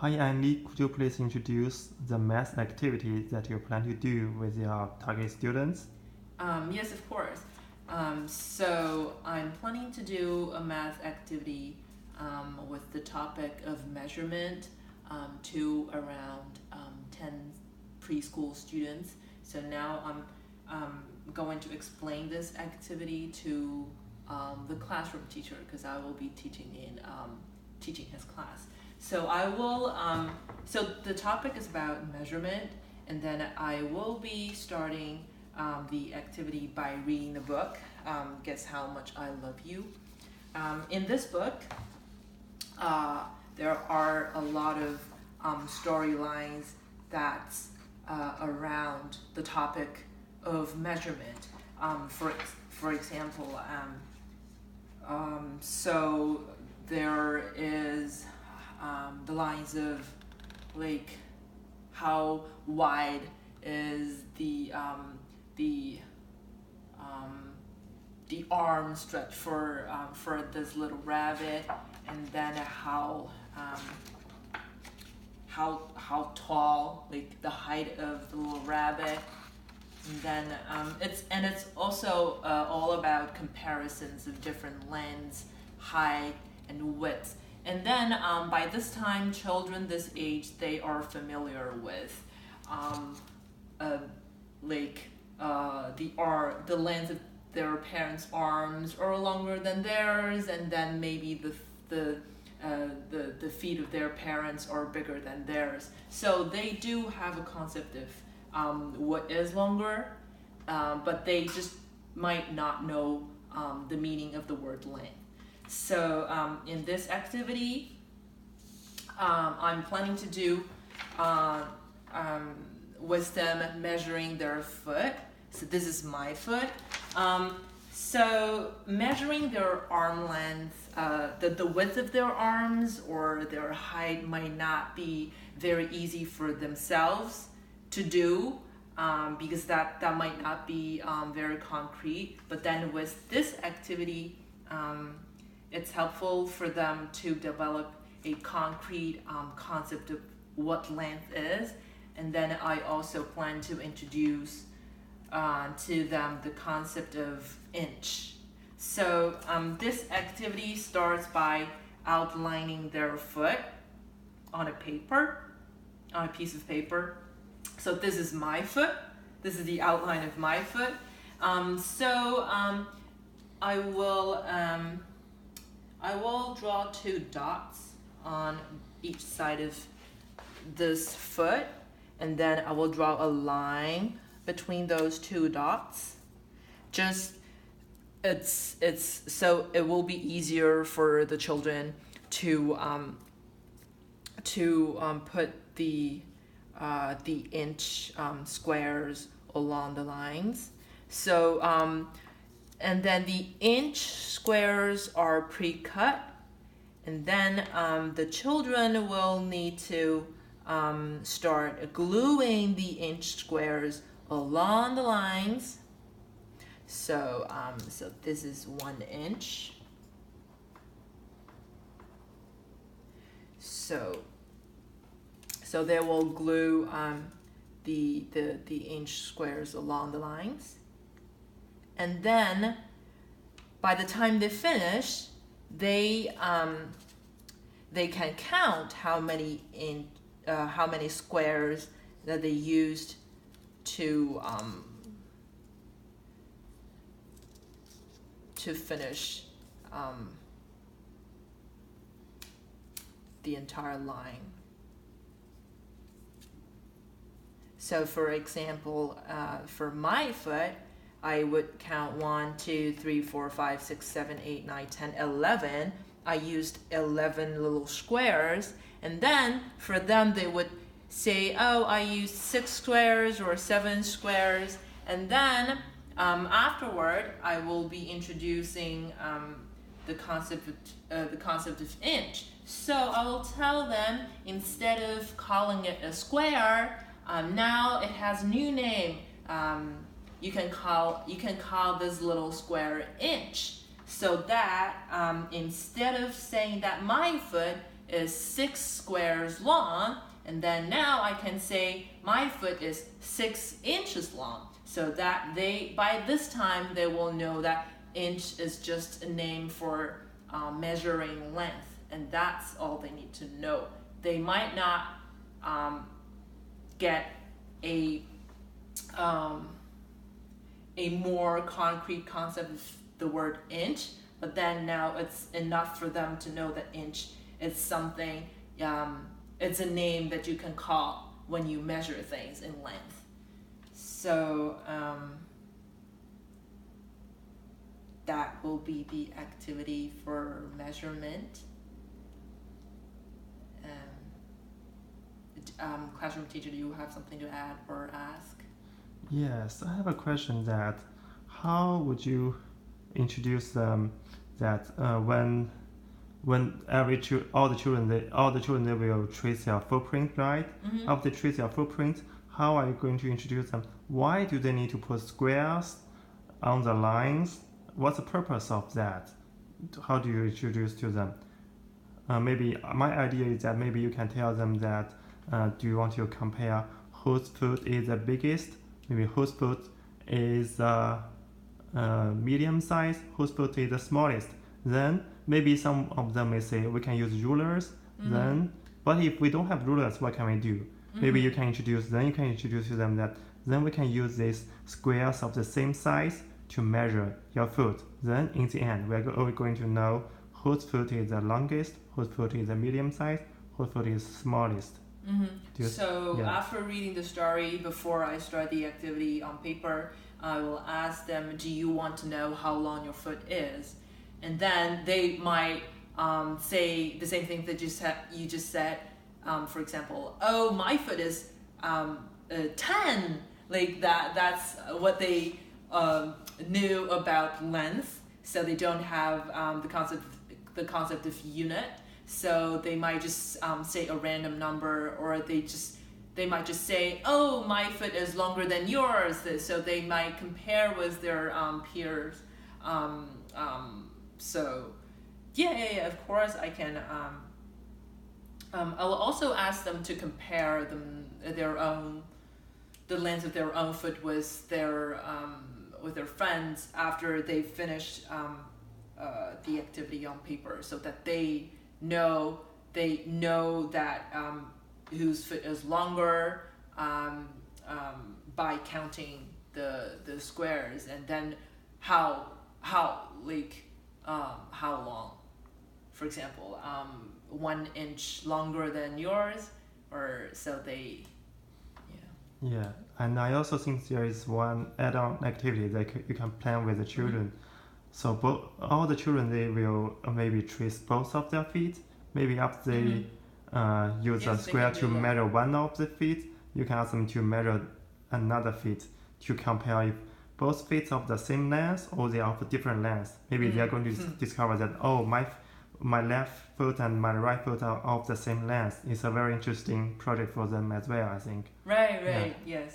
Hi Andy, could you please introduce the math activity that you plan to do with your target students? Yes, of course. So I'm planning to do a math activity with the topic of measurement to around 10 preschool students. So now I'm going to explain this activity to the classroom teacher because I will be teaching his class. So I will. So the topic is about measurement, and then I will be starting the activity by reading the book, Guess How Much I Love You. In this book, there are a lot of storylines that's around the topic of measurement. For example, so there is the lines of like how wide is the the arm stretch for this little rabbit, and then how tall, like the height of the little rabbit, and then it's also all about comparisons of different lengths, height, and width. And then by this time, children this age, they are familiar with uh, the length of their parents' arms are longer than theirs, and then maybe the feet of their parents are bigger than theirs. So they do have a concept of what is longer, but they just might not know the meaning of the word length. So in this activity, I'm planning to do with them measuring their foot. So this is my foot. So measuring their arm length, the width of their arms or their height might not be very easy for themselves to do, because that might not be very concrete. But then with this activity, it's helpful for them to develop a concrete concept of what length is. And then I also plan to introduce to them the concept of inch. So this activity starts by outlining their foot on a piece of paper. So this is my foot. This is the outline of my foot. I will draw two dots on each side of this foot, and then I will draw a line between those two dots. Just it's so it will be easier for the children to put the inch squares along the lines. So and then the inch squares are pre-cut, and then the children will need to start gluing the inch squares along the lines. So this is 1 inch. So they will glue the inch squares along the lines, and then by the time they finish, they can count how many squares that they used to finish the entire line. So for example, for my foot, I would count 1, 2, 3, 4, 5, 6, 7, 8, 9, 10, 11. I used 11 little squares, and then for them they would say, oh, I used 6 squares or 7 squares, and then afterward I will be introducing the concept of inch. So I will tell them, instead of calling it a square, now it has a new name. You can call this little square inch, so that instead of saying that my foot is 6 squares long, and then now I can say my foot is 6 inches long. So that by this time, they will know that inch is just a name for measuring length, and that's all they need to know. They might not get a more concrete concept of the word inch, but then now it's enough for them to know that inch is something, it's a name that you can call when you measure things in length. So that will be the activity for measurement. Classroom teacher, do you have something to add or ask? Yes, I have a question that how would you introduce them that when all the children they will trace their footprint, right? Mm-hmm. After they trace their footprint, how are you going to introduce them? Why do they need to put squares on the lines? What's the purpose of that? How do you introduce to them? Maybe my idea is that maybe you can tell them that do you want to compare whose foot is the biggest? Maybe whose foot is medium size, whose foot is the smallest. Then maybe some of them may say we can use rulers. Mm-hmm. Then, but if we don't have rulers, what can we do? Mm-hmm. Maybe you can introduce to them that then we can use these squares of the same size to measure your foot. Then in the end, we're going to know whose foot is the longest, whose foot is the medium size, whose foot is smallest. Mm-hmm. So after reading the story, before I start the activity on paper, I will ask them, do you want to know how long your foot is? And then they might say the same thing that you just said. For example, oh, my foot is 10. Like that's what they knew about length. So they don't have the concept of unit. So they might just say a random number, or they might just say, oh, my foot is longer than yours. So they might compare with their peers. So yeah, of course I can. I'll also ask them to compare the length of their own foot with their friends after they finish the activity on paper, so that they know that whose foot is longer by counting the squares, and then how long. For example, 1 inch longer than yours, or so they. Yeah, and I also think there is one add-on activity that you can plan with the children. Mm-hmm. So all the children, they will maybe trace both of their feet. Maybe after they use a square to measure one of the feet, you can ask them to measure another feet to compare if both feet of the same length or they are of different lengths. Maybe they are going to discover that, oh, my left foot and my right foot are of the same length. It's a very interesting project for them as well, I think. Right. Yeah.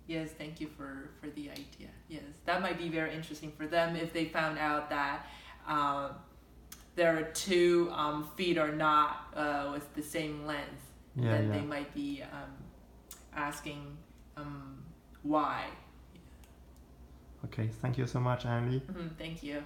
Yes, thank you for the idea. Yes, that might be very interesting for them if they found out that their two feet are not with the same length. Then they might be asking why. Okay, thank you so much, Emily. Thank you.